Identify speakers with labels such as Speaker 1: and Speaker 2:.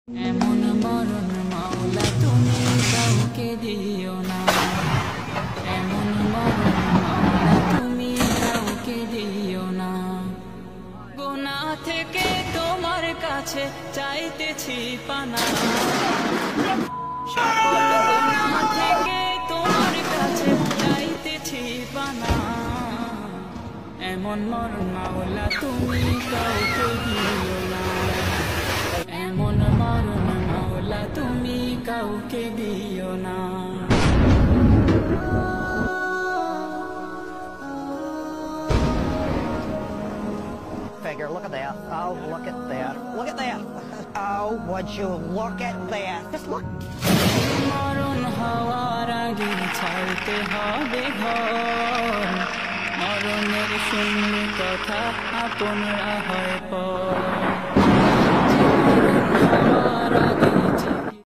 Speaker 1: এমন মরণ মাওলা তুমি কাউকে দিও না, এমন মরণ মাওলা তুমি কাউকে দিও না। গুনাহ থেকে তোমার কাছে চাইতেছি পানা, সকল গুনাহ থেকে তোমার কাছে চাইতেছি পানা। এমন মরণ মাওলা তুমি কাউকে দিও না, এমন মরণ মাওলা তুমি কাউকে দিও না।
Speaker 2: Figure, look at that. Oh, look at that. Look at that. Oh, would you look at that? Just look.
Speaker 1: মরণ হওয়ার আগে ছাড়তে হবে ঘর, মরণের শূন্য কথা আপনরা হয় পর।